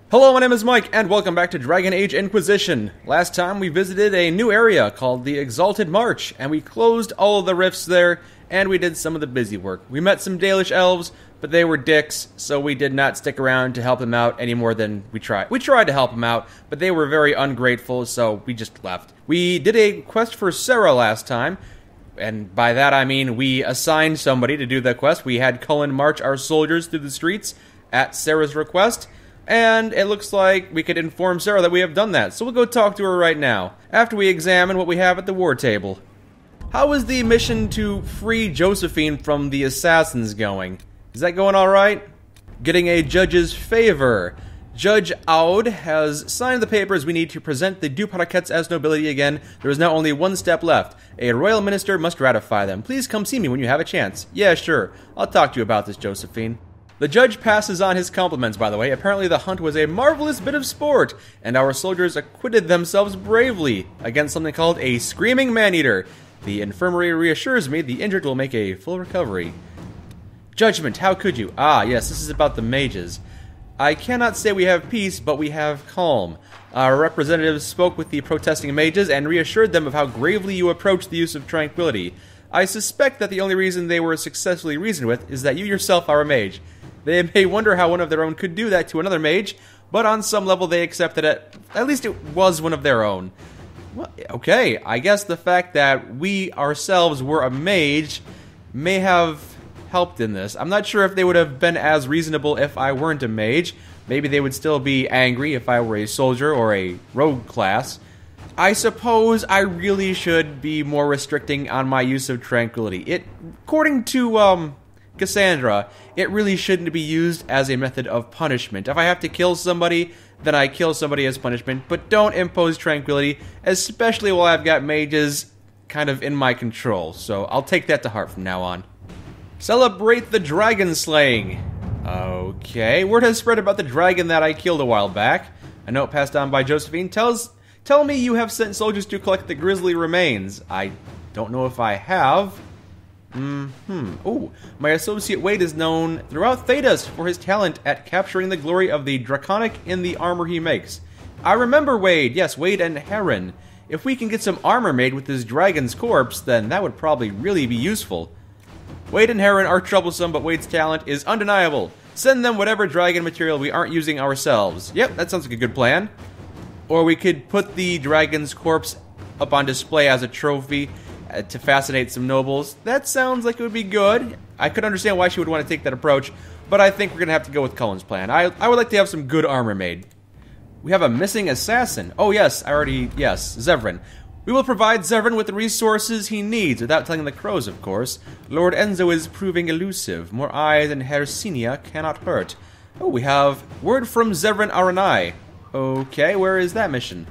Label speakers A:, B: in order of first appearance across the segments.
A: Hello, my name is Mike, and welcome back to Dragon Age Inquisition. Last time we visited a new area called the Exalted March, and we closed all of the rifts there, and we did some of the busy work. We met some Dalish elves, but they were dicks, so we did not stick around to help them out any more than we tried. We tried to help them out, but they were very ungrateful, so we just left. We did a quest for Sera last time, and by that I mean we assigned somebody to do the quest. We had Cullen march our soldiers through the streets at Sera's request, and it looks like we could inform Sera that we have done that, so we'll go talk to her right now, after we examine what we have at the war table. How is the mission to free Josephine from the assassins going? Is that going alright? Getting a judge's favor. Judge Aud has signed the papers we need to present the Duparakets as nobility again. There is now only one step left. A royal minister must ratify them. Please come see me when you have a chance. Yeah, sure. I'll talk to you about this, Josephine. The judge passes on his compliments, by the way. Apparently the hunt was a marvelous bit of sport, and our soldiers acquitted themselves bravely against something called a screaming man-eater. The infirmary reassures me the injured will make a full recovery. Judgment, how could you? Ah, yes, this is about the mages. I cannot say we have peace, but we have calm. Our representatives spoke with the protesting mages and reassured them of how gravely you approach the use of tranquility. I suspect that the only reason they were successfully reasoned with is that you yourself are a mage. They may wonder how one of their own could do that to another mage, but on some level they accepted it. At least it was one of their own. Well, okay, I guess the fact that we ourselves were a mage may have helped in this. I'm not sure if they would have been as reasonable if I weren't a mage. Maybe they would still be angry if I were a soldier or a rogue class. I suppose I really should be more restricting on my use of tranquility. According to, Cassandra, it really shouldn't be used as a method of punishment. If I have to kill somebody, then I kill somebody as punishment, but don't impose tranquility, especially while I've got mages kind of in my control. So I'll take that to heart from now on. Celebrate the dragon slaying. Okay, word has spread about the dragon that I killed a while back. A note passed on by Josephine tell me you have sent soldiers to collect the grisly remains. I don't know if I have. Oh, my associate Wade is known throughout Thedas for his talent at capturing the glory of the draconic in the armor he makes. I remember Wade, yes, Wade and Heron. If we can get some armor made with this dragon's corpse, then that would probably really be useful. Wade and Heron are troublesome, but Wade's talent is undeniable. Send them whatever dragon material we aren't using ourselves. Yep, that sounds like a good plan. Or we could put the dragon's corpse up on display as a trophy to fascinate some nobles. That sounds like it would be good. I could understand why she would want to take that approach, but I think we're going to have to go with Cullen's plan. I would like to have some good armor made. We have a missing assassin. Oh yes, yes, Zevran. We will provide Zevran with the resources he needs, without telling the crows, of course. Lord Enzo is proving elusive. More eyes than Hersinia cannot hurt. Oh, we have word from Zevran Aranai. Okay, where is that mission?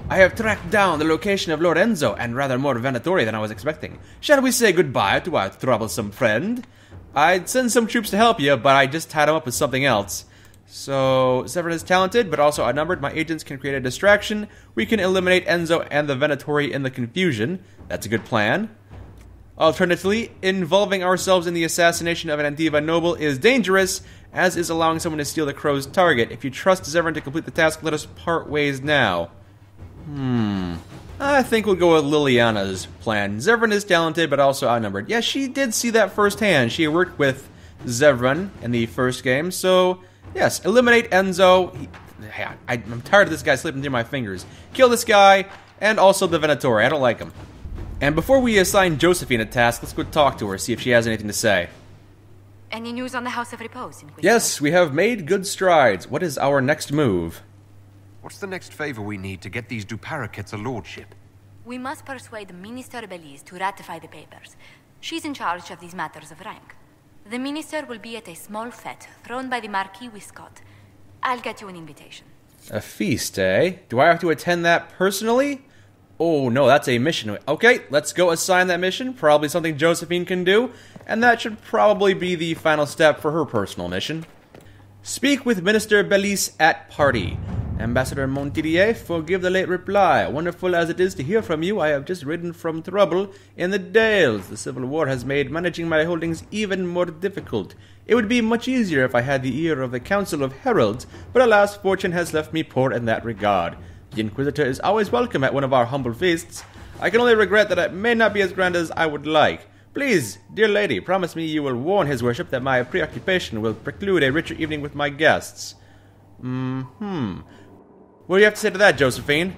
A: I have tracked down the location of Lord Enzo, and rather more Venatori than I was expecting. Shall we say goodbye to our troublesome friend? I'd send some troops to help you, but I just tied him up with something else. So, Zevran is talented, but also outnumbered. My agents can create a distraction. We can eliminate Enzo and the Venatori in the confusion. That's a good plan. Alternatively, involving ourselves in the assassination of an Antiva noble is dangerous, as is allowing someone to steal the crow's target. If you trust Zevran to complete the task, let us part ways now. I think we'll go with Liliana's plan. Zevran is talented, but also outnumbered. Yeah, she did see that firsthand. She worked with Zevran in the first game, so yes, eliminate Enzo. I'm tired of this guy slipping through my fingers. Kill this guy, and also the Venatori. I don't like him. And before we assign Josephine a task, let's go talk to her, see if she has anything to say.
B: Any news on the House of Repose, Inquisitor?
A: Yes, we have made good strides. What is our next move?
C: What's the next favor we need to get these Duparakets a lordship?
B: We must persuade Minister Belize to ratify the papers. She's in charge of these matters of rank. The minister will be at a small fete thrown by the Marquis Wiscott. I'll get you an invitation.
A: A feast, eh? Do I have to attend that personally? Oh no, that's a mission. Okay, let's go assign that mission. Probably something Josephine can do. And that should probably be the final step for her personal mission. Speak with Minister Belize at party. Ambassador Montdidier, forgive the late reply. Wonderful as it is to hear from you, I have just ridden from trouble in the Dales. The Civil War has made managing my holdings even more difficult. It would be much easier if I had the ear of the Council of Heralds, but alas, fortune has left me poor in that regard. The Inquisitor is always welcome at one of our humble feasts. I can only regret that it may not be as grand as I would like. Please, dear lady, promise me you will warn his worship that my preoccupation will preclude a richer evening with my guests. What do you have to say to that, Josephine?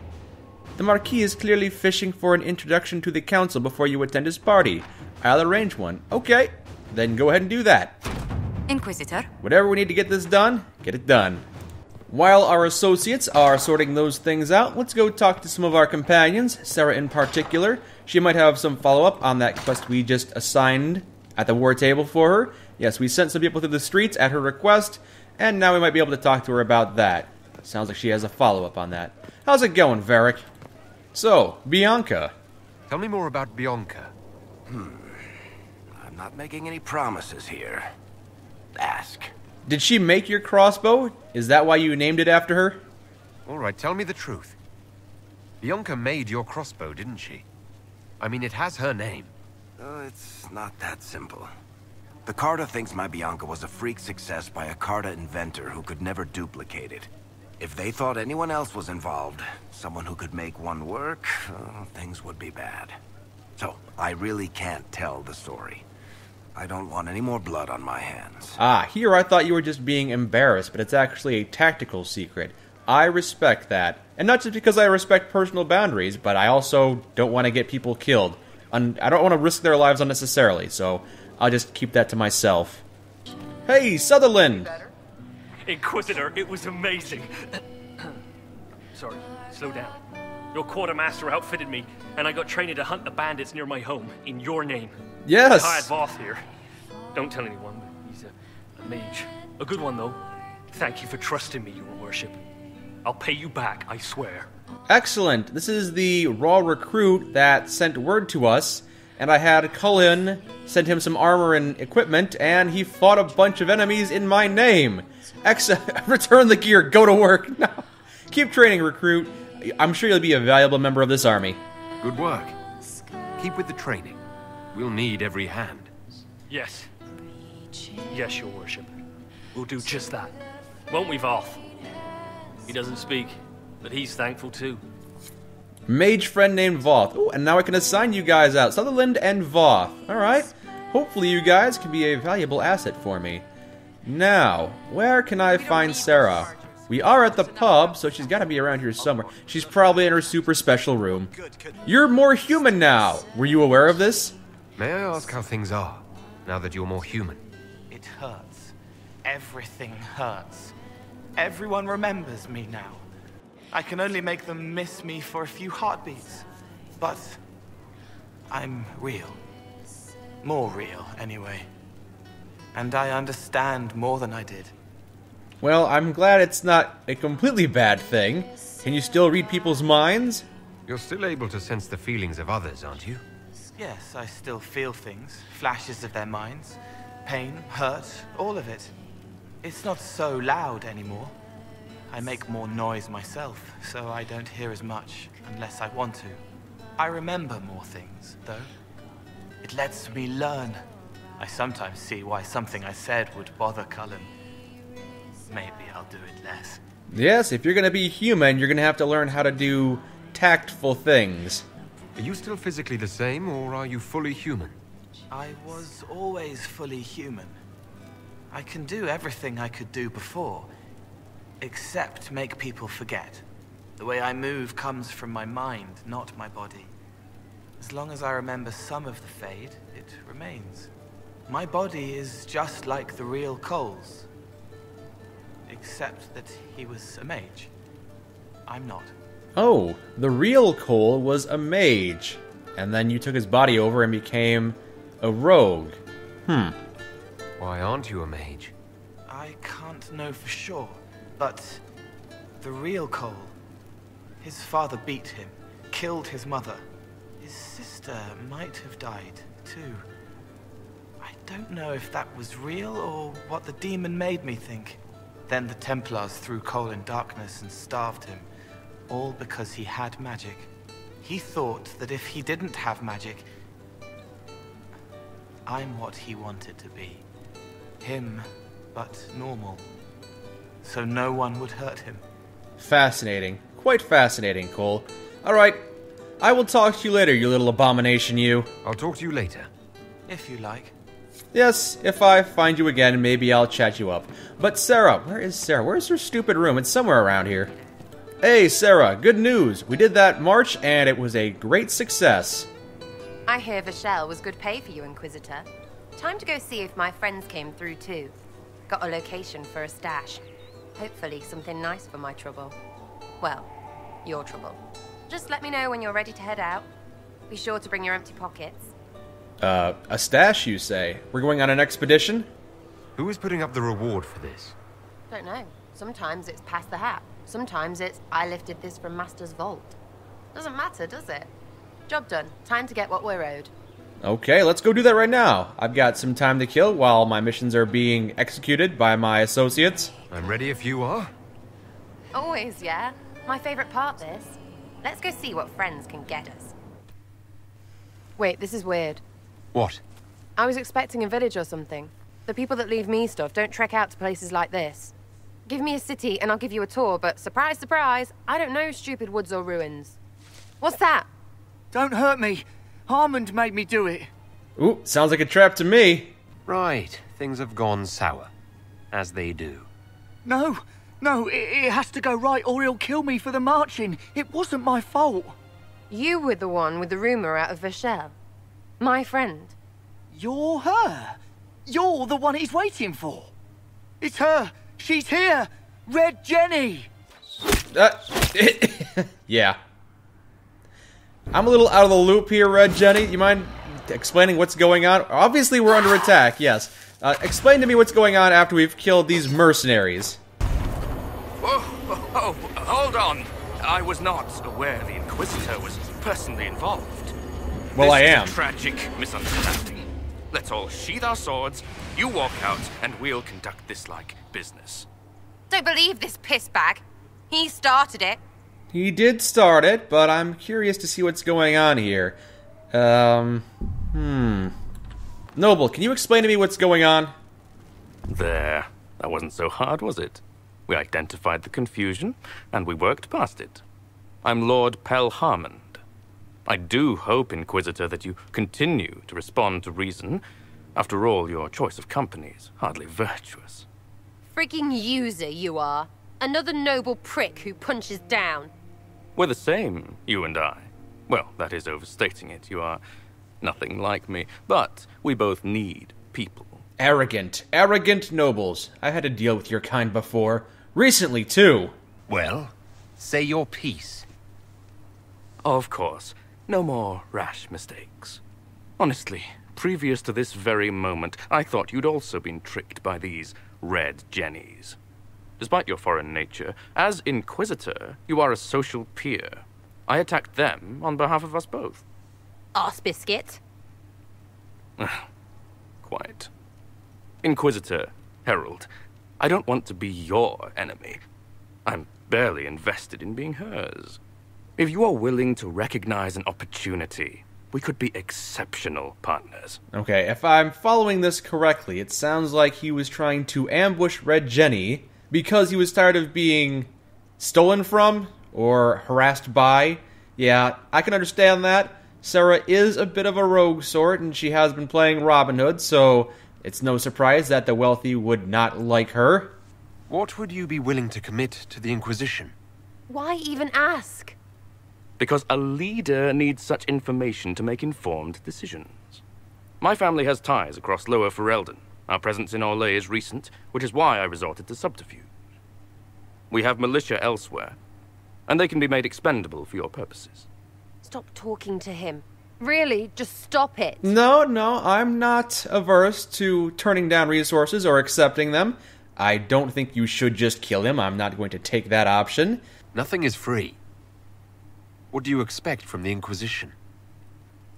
A: The Marquis is clearly fishing for an introduction to the Council before you attend his party. I'll arrange one. Okay, then go ahead and do that.
B: Inquisitor.
A: Whatever we need to get this done, get it done. While our associates are sorting those things out, let's go talk to some of our companions, Sera in particular. She might have some follow-up on that quest we just assigned at the war table for her. Yes, we sent some people through the streets at her request, and now we might be able to talk to her about that. Sounds like she has a follow-up on that. How's it going, Varric? So, Bianca.
C: Tell me more about Bianca.
D: I'm not making any promises here. Ask.
A: Did she make your crossbow? Is that why you named it after her?
C: Alright, tell me the truth. Bianca made your crossbow, didn't she? I mean, it has her name.
D: It's not that simple. The Carta thinks my Bianca was a freak success by a Carta inventor who could never duplicate it. If they thought anyone else was involved, someone who could make one work, things would be bad. So, I really can't tell the story. I don't want any more blood on my hands.
A: Here I thought you were just being embarrassed, but it's actually a tactical secret. I respect that. And not just because I respect personal boundaries, but I also don't want to get people killed. I don't want to risk their lives unnecessarily, so I'll just keep that to myself. Hey, Sutherland!
E: Inquisitor, it was amazing. Sorry, slow down. Your quartermaster outfitted me, and I got trained to hunt the bandits near my home, in your name.
A: Yes!
E: I hired Voth here. Don't tell anyone, but he's a mage. A good one, though. Thank you for trusting me, your worship. I'll pay you back, I swear.
A: Excellent. This is the raw recruit that sent word to us, and I had Cullen send him some armor and equipment, and he fought a bunch of enemies in my name. Return the gear, go to work. No. Keep training, recruit. I'm sure you'll be a valuable member of this army.
C: Good work. Keep with the training. We'll need every hand.
E: Yes. Yes, your worship. We'll do just that. Won't we, Voth? He doesn't speak, but he's thankful too.
A: Mage friend named Voth. Oh, and now I can assign you guys out. Sutherland and Voth. Alright. Hopefully you guys can be a valuable asset for me. Now, where can I find Sera? We are at the pub, so she's got to be around here somewhere. She's probably in her super special room. You're more human now. Were you aware of this?
C: May I ask how things are, now that you're more human?
F: It hurts. Everything hurts. Everyone remembers me now. I can only make them miss me for a few heartbeats. But I'm real. More real, anyway. And I understand more than I did.
A: Well, I'm glad it's not a completely bad thing. Can you still read people's minds?
C: You're still able to sense the feelings of others, aren't you?
F: Yes, I still feel things. Flashes of their minds. Pain, hurt, all of it. It's not so loud anymore. I make more noise myself, so I don't hear as much unless I want to. I remember more things, though. It lets me learn. I sometimes see why something I said would bother Cullen. Maybe I'll do it less.
A: Yes, if you're going to be human, you're going to have to learn how to do tactful things.
C: Are you still physically the same, or are you fully human?
F: I was always fully human. I can do everything I could do before, except make people forget. The way I move comes from my mind, not my body. As long as I remember some of the Fade, it remains. My body is just like the real Cole's. Except that he was a mage. I'm not.
A: Oh, the real Cole was a mage. And then you took his body over and became a rogue.
C: Why aren't you a mage?
F: I can't know for sure, but the real Cole, his father beat him, killed his mother. His sister might have died, too. I don't know if that was real or what the demon made me think. Then the Templars threw Cole in darkness and starved him, all because he had magic. He thought that if he didn't have magic, I'm what he wanted to be. Him, but normal. So no one would hurt him.
A: Fascinating. Quite fascinating, Cole. Alright, I will talk to you later, you little abomination, you.
C: I'll talk to you later.
F: If you like.
A: Yes, if I find you again, maybe I'll chat you up. But Sera, where is Sera? Where's her stupid room? It's somewhere around here. Hey, Sera, good news. We did that march, and it was a great success.
G: I hear Vashel was good pay for you, Inquisitor. Time to go see if my friends came through too. Got a location for a stash. Hopefully something nice for my trouble. Well, your trouble. Just let me know when you're ready to head out. Be sure to bring your empty pockets.
A: A stash, you say? We're going on an expedition?
C: Who is putting up the reward for this?
G: Don't know. Sometimes it's pass the hat. Sometimes it's I lifted this from Master's vault. Doesn't matter, does it? Job done. Time to get what we're owed.
A: Okay, let's go do that right now. I've got some time to kill while my missions are being executed by my associates.
C: I'm ready if you are.
G: Always, yeah. My favorite part, this. Let's go see what friends can get us. Wait, this is weird.
C: What?
G: I was expecting a village or something. The people that leave me stuff don't trek out to places like this. Give me a city and I'll give you a tour, but surprise, surprise, I don't know stupid woods or ruins. What's that?
H: Don't hurt me. Harmond made me do it.
A: Ooh, sounds like a trap to me.
C: Right, things have gone sour. As they do.
H: No, it has to go right or he'll kill me for the marching. It wasn't my fault.
G: You were the one with the rumor out of Vashel. My friend.
H: You're her. You're the one he's waiting for. It's her. She's here. Red Jenny.
A: Yeah. I'm a little out of the loop here, Red Jenny. You mind explaining what's going on? Obviously, we're under attack, yes. Explain to me what's going on after we've killed these mercenaries.
I: Oh, hold on. I was not aware the Inquisitor was personally involved.
A: Well, I am.
I: This is a tragic misunderstanding. Let's all sheath our swords, you walk out, and we'll conduct this like business.
G: Don't believe this pissbag. He started it.
A: He did start it, but I'm curious to see what's going on here. Noble, can you explain to me what's going on?
I: There. That wasn't so hard, was it? We identified the confusion, and we worked past it. I'm Lord Pel Harmond. I do hope, Inquisitor, that you continue to respond to reason. After all, your choice of company is hardly virtuous.
G: Freaking user, you are. Another noble prick who punches down.
I: We're the same, you and I. Well, that is overstating it. You are nothing like me. But we both need people.
A: Arrogant nobles. I had to deal with your kind before. Recently, too.
C: Well, say your piece.
I: Of course. No more rash mistakes. Honestly, previous to this very moment, I thought you'd also been tricked by these red jennies. Despite your foreign nature, as Inquisitor, you are a social peer. I attacked them on behalf of us both.
G: Arse biscuit.
I: Quite. Inquisitor, Herald, I don't want to be your enemy. I'm barely invested in being hers. If you are willing to recognize an opportunity, we could be exceptional partners.
A: Okay, if I'm following this correctly, it sounds like he was trying to ambush Red Jenny because he was tired of being stolen from or harassed by. Yeah, I can understand that. Sera is a bit of a rogue sort, and she has been playing Robin Hood, so it's no surprise that the wealthy would not like her.
C: What would you be willing to commit to the Inquisition?
G: Why even ask?
I: Because a leader needs such information to make informed decisions. My family has ties across Lower Ferelden. Our presence in Orlais is recent, which is why I resorted to subterfuge. We have militia elsewhere, and they can be made expendable for your purposes.
G: Stop talking to him. Really, just stop it.
A: No, I'm not averse to turning down resources or accepting them. I don't think you should just kill him. I'm not going to take that option.
C: Nothing is free. What do you expect from the Inquisition?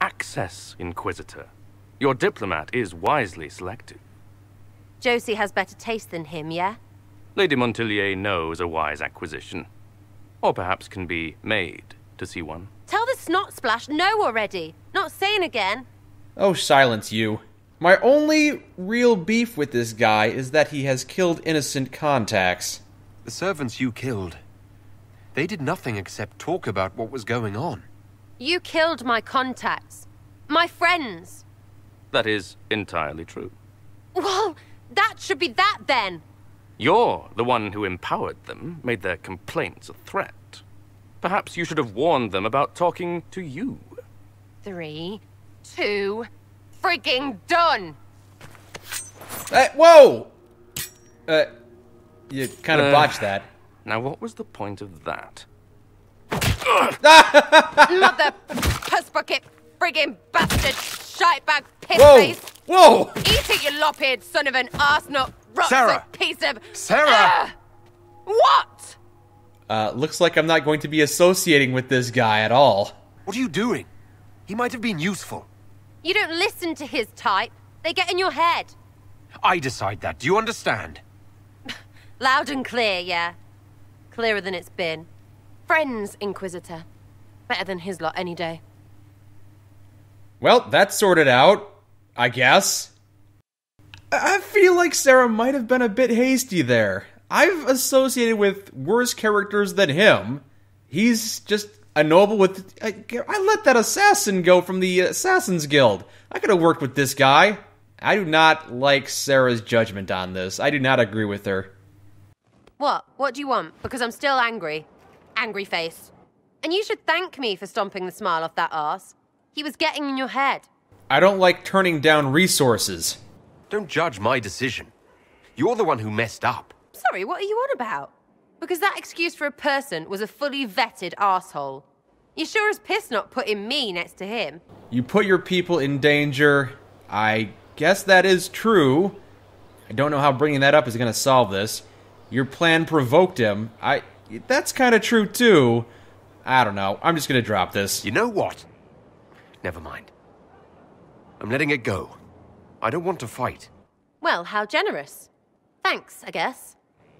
I: Access, Inquisitor. Your diplomat is wisely selective.
G: Josie has better taste than him, yeah?
I: Lady Montilier knows a wise acquisition. Or perhaps can be made to see one.
G: Tell the snot splash no already. Not saying again.
A: Oh, silence you. My only real beef with this guy is that he has killed innocent contacts.
C: The servants you killed, they did nothing except talk about what was going on.
G: You killed my contacts. My friends.
I: That is entirely true.
G: Well, that should be that then.
I: You're the one who empowered them, made their complaints a threat. Perhaps you should have warned them about talking to you.
G: 3, 2, frigging done!
A: Whoa! You kind of botched that.
I: Now, what was the point of that?
G: Mother puss bucket, frigging bastard, shitebag, piss-face!
A: Whoa!
G: Eat it, you lop-eared son of an arse-nut,
C: Sera!
G: piece of...
C: Sera!
G: What?
A: Looks like I'm not going to be associating with this guy at all.
C: What are you doing? He might have been useful.
G: You don't listen to his type. They get in your head.
C: I decide that. Do you understand?
G: Loud and clear, yeah. Clearer than it's been. Friends, Inquisitor. Better than his lot any day.
A: Well, that's sorted out, I guess. I feel like Sera might have been a bit hasty there. I've associated with worse characters than him. He's just a noble with... I let that assassin go from the Assassin's Guild. I could have worked with this guy. I do not like Sera's judgment on this. I do not agree with her.
G: What? What do you want? Because I'm still angry. Angry face. And you should thank me for stomping the smile off that arse. He was getting in your head.
A: I don't like turning down resources.
C: Don't judge my decision. You're the one who messed up.
G: Sorry, what are you on about? Because that excuse for a person was a fully vetted arsehole. You sure as piss not putting me next to him.
A: You put your people in danger. I guess that is true. I don't know how bringing that up is going to solve this. Your plan provoked him. That's kind of true too. I don't know. I'm just going to drop this.
C: You know what? Never mind. I'm letting it go. I don't want to fight.
G: Well, how generous. Thanks, I guess.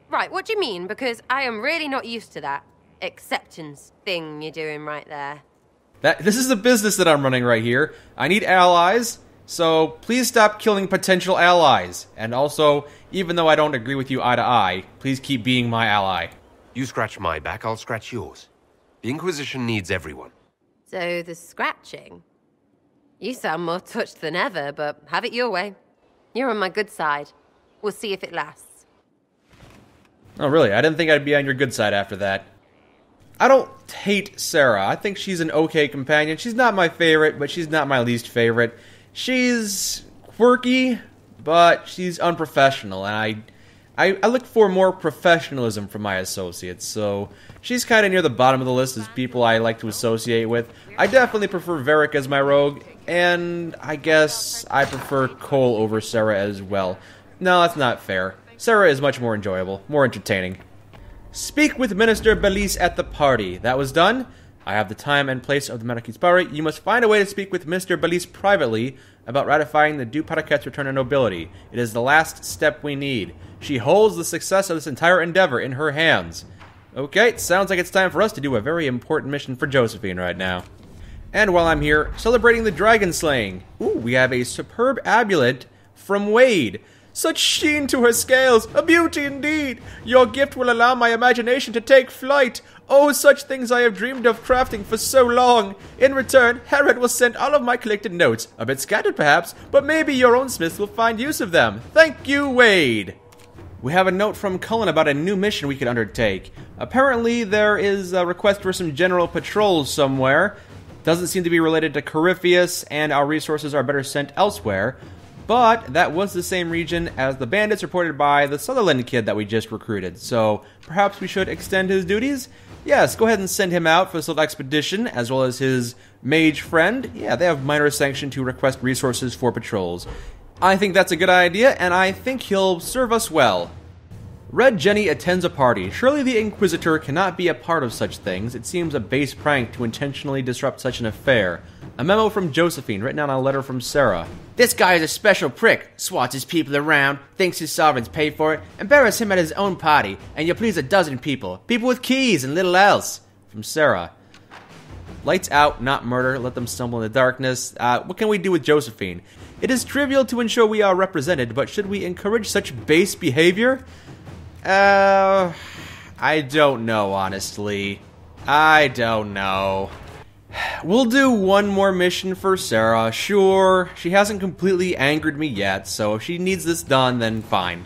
G: Right, what do you mean? Because I am really not used to that acceptance thing you're doing right there.
A: This is the business that I'm running right here. I need allies, so please stop killing potential allies. And also, even though I don't agree with you eye to eye, please keep being my ally.
C: You scratch my back, I'll scratch yours. The Inquisition needs everyone.
G: So the scratching? You sound more touched than ever, but have it your way. You're on my good side. We'll see if it lasts.
A: Oh, really? I didn't think I'd be on your good side after that. I don't hate Sera. I think she's an okay companion. She's not my favorite, but she's not my least favorite. She's quirky, but she's unprofessional, and I look for more professionalism from my associates, so she's kind of near the bottom of the list as people I like to associate with. I definitely prefer Varric as my rogue, and I guess I prefer Cole over Sera as well. No, that's not fair. Sera is much more enjoyable, more entertaining. Speak with Minister Belize at the party. That was done. I have the time and place of the Marquis Party. You must find a way to speak with Mr. Belize privately about ratifying the Du Paraquet's return to nobility. It is the last step we need. She holds the success of this entire endeavor in her hands. Okay, sounds like it's time for us to do a very important mission for Josephine right now. And while I'm here, celebrating the dragon slaying. Ooh, we have a superb amulet from Wade. Such sheen to her scales, a beauty indeed! Your gift will allow my imagination to take flight. Oh, such things I have dreamed of crafting for so long. In return, Herod will send all of my collected notes, a bit scattered perhaps, but maybe your own smiths will find use of them. Thank you, Wade! We have a note from Cullen about a new mission we could undertake. Apparently, there is a request for some general patrols somewhere. Doesn't seem to be related to Corypheus, and our resources are better sent elsewhere. But that was the same region as the bandits reported by the Sutherland kid that we just recruited, so perhaps we should extend his duties? Yes, go ahead and send him out for this little expedition, as well as his mage friend. Yeah, they have minor sanction to request resources for patrols. I think that's a good idea, and I think he'll serve us well. Red Jenny attends a party. Surely the Inquisitor cannot be a part of such things. It seems a base prank to intentionally disrupt such an affair. A memo from Josephine, written on a letter from Sera.
J: This guy is a special prick. Swats his people around, thinks his sovereigns pay for it, embarrass him at his own party, and you'll please a dozen people. People with keys and little else.
A: From Sera. Lights out, not murder. Let them stumble in the darkness. What can we do with Josephine? It is trivial to ensure we are represented, but should we encourage such base behavior? I don't know, honestly. I don't know. We'll do one more mission for Sera, sure. She hasn't completely angered me yet, so if she needs this done, then fine.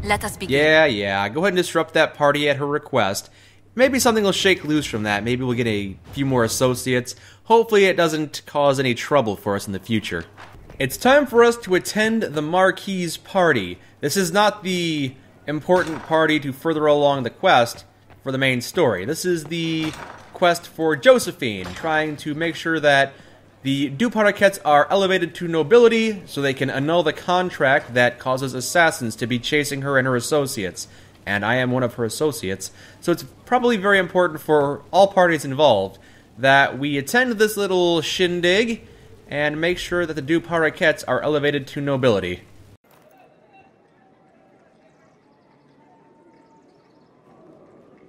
B: Let us begin.
A: Yeah. Go ahead and disrupt that party at her request. Maybe something will shake loose from that. Maybe we'll get a few more associates. Hopefully it doesn't cause any trouble for us in the future. It's time for us to attend the Marquis's party. This is not the important party to further along the quest for the main story. This is the quest for Josephine, trying to make sure that the Du Paraquets are elevated to nobility so they can annul the contract that causes assassins to be chasing her and her associates. And I am one of her associates, so it's probably very important for all parties involved that we attend this little shindig and make sure that the Du Paraquets are elevated to nobility.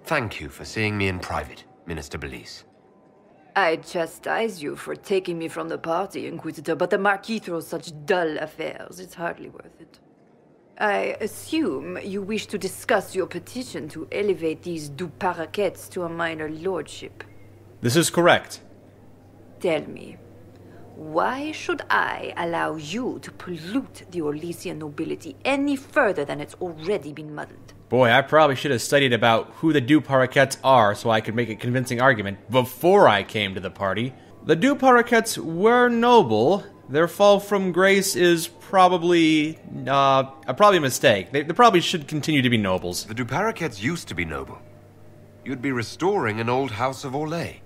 C: Thank you for seeing me in private, Minister Belize.
K: I chastise you for taking me from the party, Inquisitor, but the Marquis throws such dull affairs. It's hardly worth it. I assume you wish to discuss your petition to elevate these Du Paraquets to a minor lordship.
A: This is correct.
K: Tell me, why should I allow you to pollute the Orlesian nobility any further than it's already been muddled?
A: Boy, I probably should have studied about who the Du Paraquets are so I could make a convincing argument before I came to the party. The Du Paraquets were noble. Their fall from grace is probably a mistake. They probably should continue to be nobles.
C: The Du Paraquets used to be noble. You'd be restoring an old house of Orlais.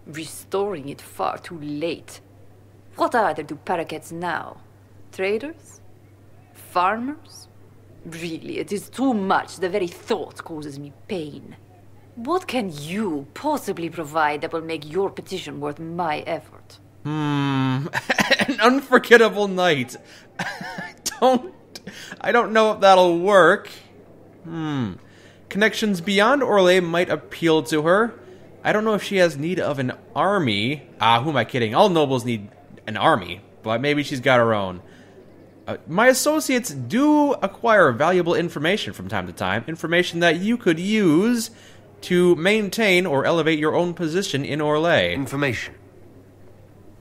K: Restoring it far too late. What are the Du Paraquets now? Traders? Farmers? Really, it is too much. The very thought causes me pain. What can you possibly provide that will make your petition worth my effort?
A: An unforgettable night. I don't know if that'll work. Connections beyond Orlais might appeal to her. I don't know if she has need of an army. Who am I kidding? All nobles need an army, but maybe she's got her own. My associates do acquire valuable information from time to time, information that you could use to maintain or elevate your own position in Orlais.
C: Information?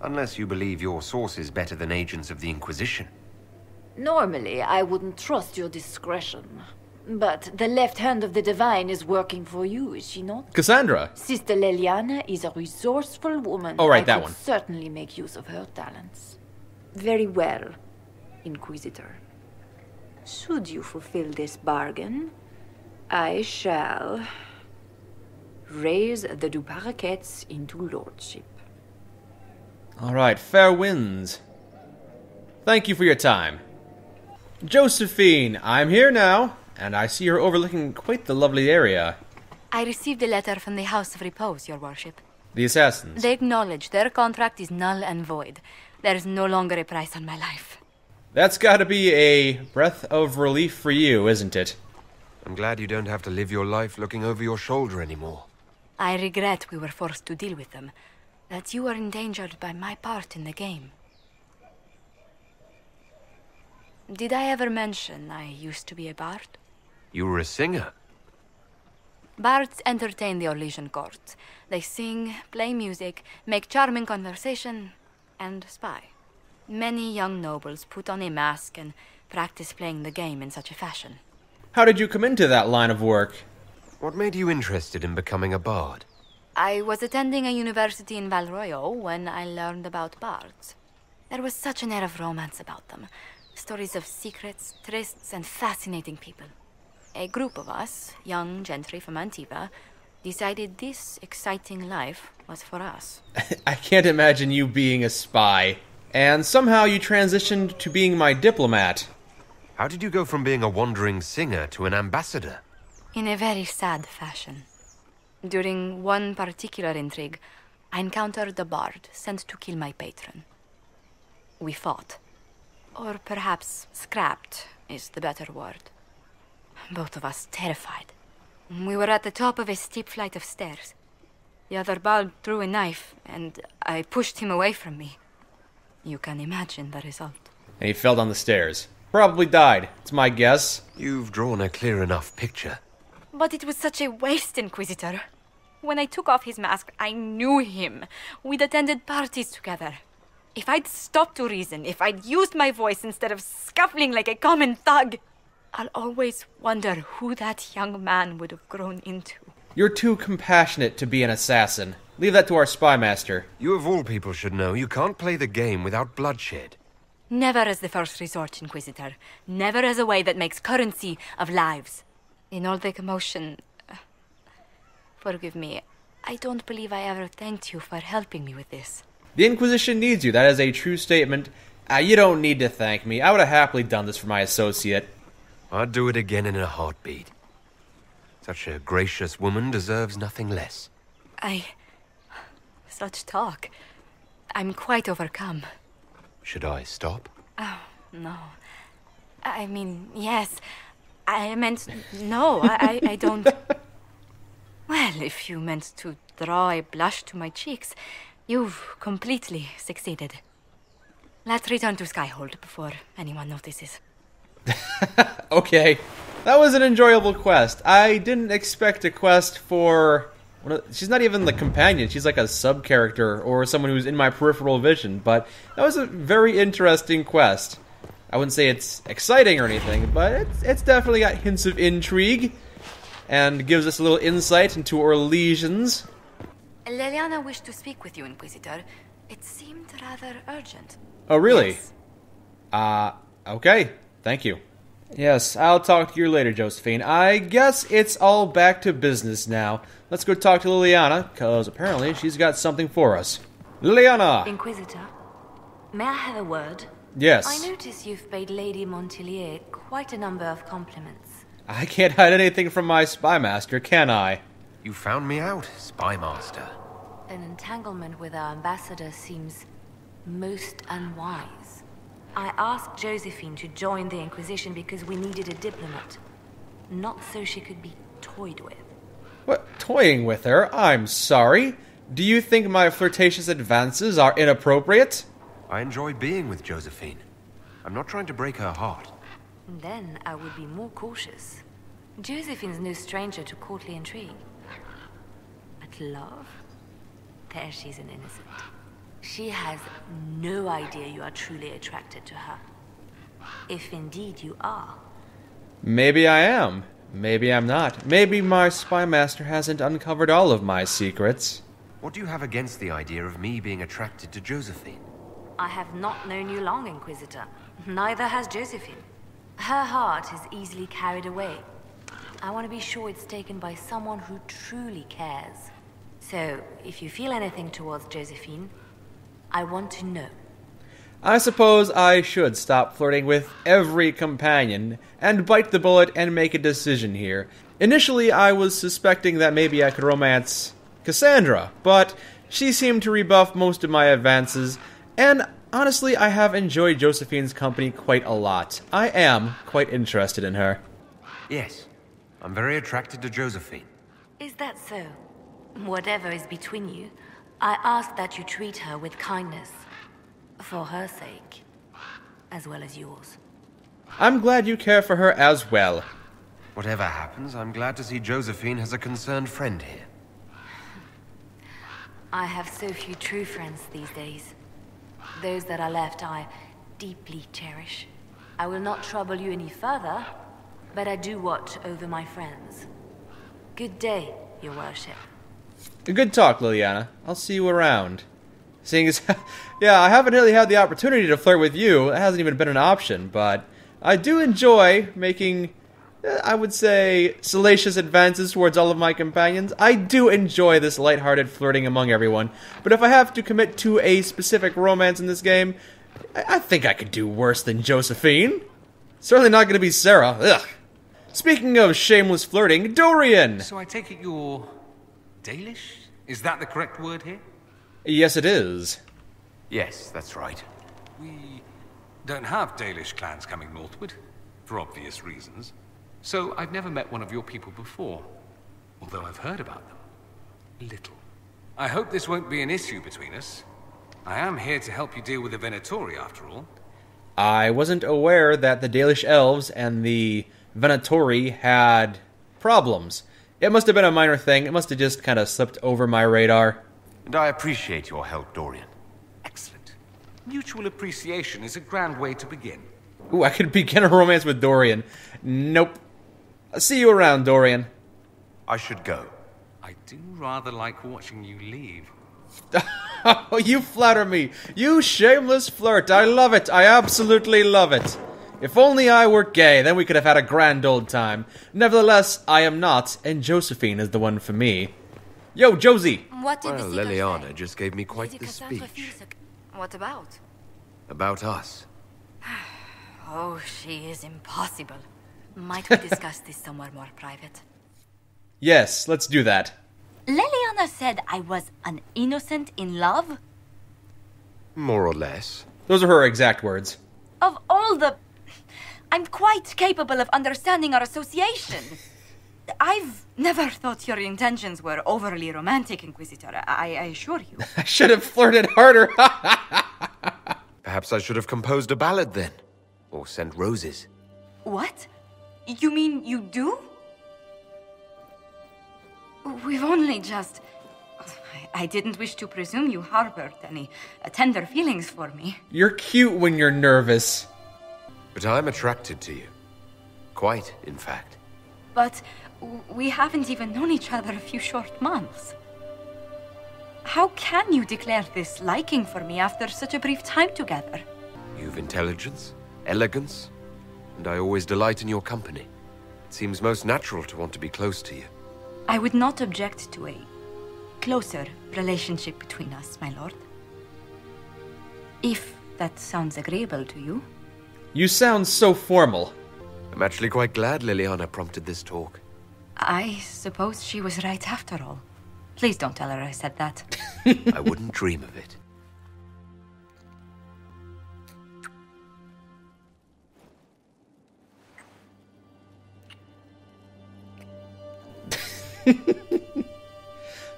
C: Unless you believe your sources better than agents of the Inquisition.
K: Normally, I wouldn't trust your discretion. But the left hand of the Divine is working for you, is she not?
A: Cassandra!
K: Sister Leliana is a resourceful woman.
A: Oh, right, that
K: I
A: one.
K: could certainly make use of her talents. Very well, Inquisitor. Should you fulfill this bargain, I shall raise the Du Paraquets into lordship.
A: Alright, fair winds. Thank you for your time. Josephine, I'm here now, and I see you're overlooking quite the lovely area.
B: I received a letter from the House of Repose, Your Worship.
A: The assassins.
B: They acknowledge their contract is null and void. There is no longer a price on my life.
A: That's gotta be a breath of relief for you, isn't it?
C: I'm glad you don't have to live your life looking over your shoulder anymore.
B: I regret we were forced to deal with them, that you were endangered by my part in the game. Did I ever mention I used to be a bard?
C: You were a singer?
B: Bards entertain the Orlesian court. They sing, play music, make charming conversation, and spy. Many young nobles put on a mask and practice playing the game in such a fashion.
A: How did you come into that line of work?
C: What made you interested in becoming a bard?
B: I was attending a university in Valroyo when I learned about bards. There was such an air of romance about them. Stories of secrets, trysts, and fascinating people. A group of us, young gentry from Antiva, decided this exciting life was for us.
A: I can't imagine you being a spy. And somehow you transitioned to being my diplomat.
C: How did you go from being a wandering singer to an ambassador?
B: In a very sad fashion. During one particular intrigue, I encountered a bard sent to kill my patron. We fought. Or perhaps scrapped is the better word. Both of us terrified. We were at the top of a steep flight of stairs. The other bard drew a knife, and I pushed him away from me. You can imagine the result.
A: And he fell down the stairs. Probably died. It's my guess.
C: You've drawn a clear enough picture.
B: But it was such a waste, Inquisitor. When I took off his mask, I knew him. We'd attended parties together. If I'd stopped to reason, if I'd used my voice instead of scuffling like a common thug, I'll always wonder who that young man would have grown into.
A: You're too compassionate to be an assassin. Leave that to our spy master.
C: You of all people should know you can't play the game without bloodshed.
B: Never as the first resort, Inquisitor. Never as a way that makes currency of lives. In all the commotion... forgive me, I don't believe I ever thanked you for helping me with this.
A: The Inquisition needs you. That is a true statement. You don't need to thank me. I would have happily done this for my associate.
C: I'd do it again in a heartbeat. Such a gracious woman deserves nothing less.
B: Such talk. I'm quite overcome.
C: Should I stop?
B: Oh, no. I mean, yes. I meant... No, I don't... Well, if you meant to draw a blush to my cheeks, you've completely succeeded. Let's return to Skyhold before anyone notices.
A: Okay. That was an enjoyable quest. I didn't expect a quest for... She's not even the companion. She's like a sub-character or someone who's in my peripheral vision. But that was a very interesting quest. I wouldn't say it's exciting or anything, but it's definitely got hints of intrigue. And gives us a little insight into our lesions.
B: Leliana wished to speak with you, Inquisitor. It seemed rather urgent.
A: Oh, really?
B: Yes.
A: Okay. Thank you. Yes, I'll talk to you later, Josephine. I guess it's all back to business now. Let's go talk to Liliana, because apparently she's got something for us. Liliana!
B: Inquisitor, may I have a word?
A: Yes.
B: I notice you've paid Lady Montelier quite a number of compliments.
A: I can't hide anything from my spy master, can I?
C: You found me out, spy master.
B: An entanglement with our ambassador seems most unwise. I asked Josephine to join the Inquisition because we needed a diplomat, not so she could be toyed with.
A: What? Toying with her? I'm sorry. Do you think my flirtatious advances are inappropriate?
C: I enjoy being with Josephine. I'm not trying to break her heart.
B: Then I would be more cautious. Josephine's no stranger to courtly intrigue. But love? There she's an innocent. She has no idea you are truly attracted to her. If indeed you are.
A: Maybe I am. Maybe I'm not. Maybe my spy master hasn't uncovered all of my secrets.
C: What do you have against the idea of me being attracted to Josephine?
B: I have not known you long, Inquisitor. Neither has Josephine. Her heart is easily carried away. I want to be sure it's taken by someone who truly cares. So, if you feel anything towards Josephine, I want to know.
A: I suppose I should stop flirting with every companion and bite the bullet and make a decision here. Initially, I was suspecting that maybe I could romance Cassandra, but she seemed to rebuff most of my advances, and honestly, I have enjoyed Josephine's company quite a lot. I am quite interested in her.
C: Yes, I'm very attracted to Josephine.
B: Is that so? Whatever is between you, I ask that you treat her with kindness. For her sake, as well as yours.
A: I'm glad you care for her as well.
C: Whatever happens, I'm glad to see Josephine has a concerned friend here.
B: I have so few true friends these days. Those that are left I deeply cherish. I will not trouble you any further, but I do watch over my friends. Good day, your worship.
A: Good talk, Liliana. I'll see you around. Seeing as, yeah, I haven't really had the opportunity to flirt with you. It hasn't even been an option, but I do enjoy making, I would say, salacious advances towards all of my companions. I do enjoy this lighthearted flirting among everyone, but if I have to commit to a specific romance in this game, I think I could do worse than Josephine. Certainly not going to be Sera. Ugh. Speaking of shameless flirting, Dorian!
L: So I take it you're Dalish? Is that the correct word here?
A: Yes, it is.
C: Yes, that's right.
L: We don't have Dalish clans coming northward, for obvious reasons. So I've never met one of your people before, although I've heard about them. Little. I hope this won't be an issue between us. I am here to help you deal with the Venatori, after all.
A: I wasn't aware that the Dalish elves and the Venatori had problems. It must have been a minor thing. It must have just kind of slipped over my radar.
C: And I appreciate your help, Dorian.
L: Excellent. Mutual appreciation is a grand way to begin.
A: Ooh, I could begin a romance with Dorian. Nope. I'll see you around, Dorian.
C: I should go.
L: I do rather like watching you leave.
A: Oh, you flatter me. You shameless flirt. I love it. I absolutely love it. If only I were gay, then we could have had a grand old time. Nevertheless, I am not, and Josephine is the one for me. Yo, Josie!
B: What did the seeker
C: Liliana
B: say?
C: just gave me quite the speech.
B: What about?
C: About us.
B: Oh, she is impossible. Might we discuss this somewhere more private?
A: Yes, let's do that.
B: Liliana said I was an innocent in love?
C: More or less.
A: Those are her exact words.
B: Of all the... I'm quite capable of understanding our association. I've never thought your intentions were overly romantic, Inquisitor. I assure you.
A: I should have flirted harder.
C: Perhaps I should have composed a ballad then. Or sent roses.
B: What? You mean you do? We've only just... I didn't wish to presume you harbored any tender feelings for me.
A: You're cute when you're nervous.
C: But I'm attracted to you. Quite, in fact.
B: But we haven't even known each other a few short months. How can you declare this liking for me after such a brief time together?
C: You've intelligence, elegance, and I always delight in your company. It seems most natural to want to be close to you.
B: I would not object to a closer relationship between us, my lord. If that sounds agreeable to you.
A: You sound so formal.
C: I'm actually quite glad Liliana prompted this talk.
B: I suppose she was right after all. Please don't tell her I said that.
C: I wouldn't dream of it.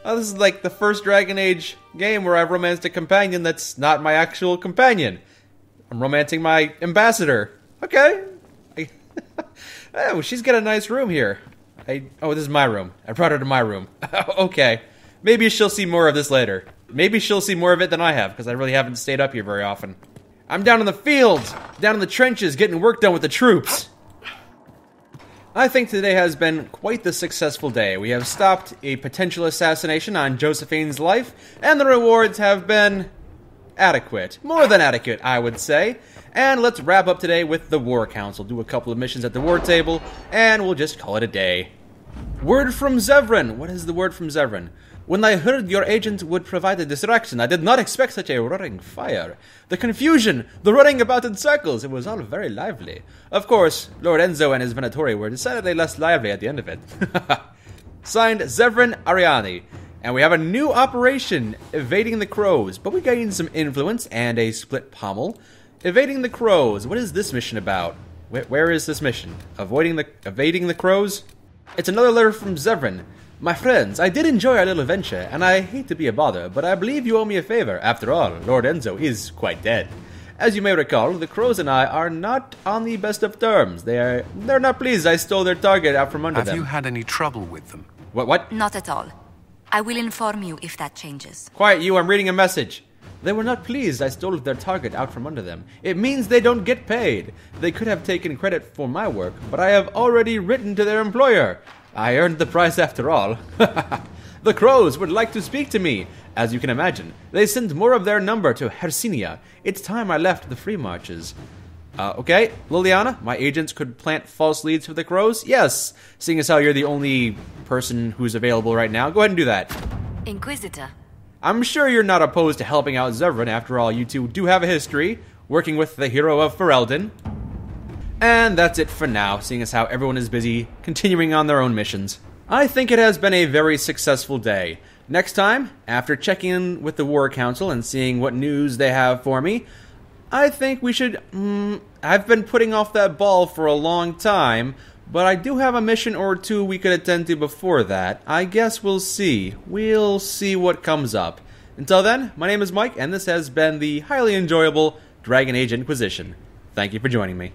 A: Oh, this is like the first Dragon Age game where I've romanced a companion that's not my actual companion. I'm romancing my ambassador. Okay. Oh, she's got a nice room here. Oh, this is my room. I brought her to my room. Okay. Maybe she'll see more of this later. Maybe she'll see more of it than I have, because I really haven't stayed up here very often. I'm down in the fields, down in the trenches, getting work done with the troops. I think today has been quite the successful day. We have stopped a potential assassination on Josephine's life, and the rewards have been adequate. More than adequate, I would say. And let's wrap up today with the War Council. Do a couple of missions at the war table, and we'll just call it a day. Word from Zevran. What is the word from Zevran? When I heard your agent would provide a distraction, I did not expect such a roaring fire. The confusion, the running about in circles, it was all very lively. Of course, Lord Enzo and his Venatori were decidedly less lively at the end of it. Signed, Zevran Ariani. And we have a new operation, Evading the Crows, but we gained some influence and a split pommel. Evading the Crows, what is this mission about? Where is this mission? Evading the Crows? It's another letter from Zevran. My friends, I did enjoy our little venture, and I hate to be a bother, but I believe you owe me a favor. After all, Lord Enzo is quite dead. As you may recall, the Crows and I are not on the best of terms. They're not pleased I stole their target out from under them.
L: Have you had any trouble with them?
A: What?
B: Not at all. I will inform you if that changes.
A: Quiet you, I'm reading a message. They were not pleased I stole their target out from under them. It means they don't get paid. They could have taken credit for my work, but I have already written to their employer. I earned the prize after all. The Crows would like to speak to me. As you can imagine, they sent more of their number to Hercinia. It's time I left the free marches. Okay, Liliana, my agents could plant false leads for the Crows? Yes, seeing as how you're the only person who's available right now. Go ahead and do that.
B: Inquisitor.
A: I'm sure you're not opposed to helping out Zevran. After all, you two do have a history, working with the hero of Ferelden. And that's it for now, seeing as how everyone is busy continuing on their own missions. I think it has been a very successful day. Next time, after checking in with the War Council and seeing what news they have for me, I think we should... I've been putting off that ball for a long time, but I do have a mission or two we could attend to before that. I guess we'll see. We'll see what comes up. Until then, my name is Mike, and this has been the highly enjoyable Dragon Age Inquisition. Thank you for joining me.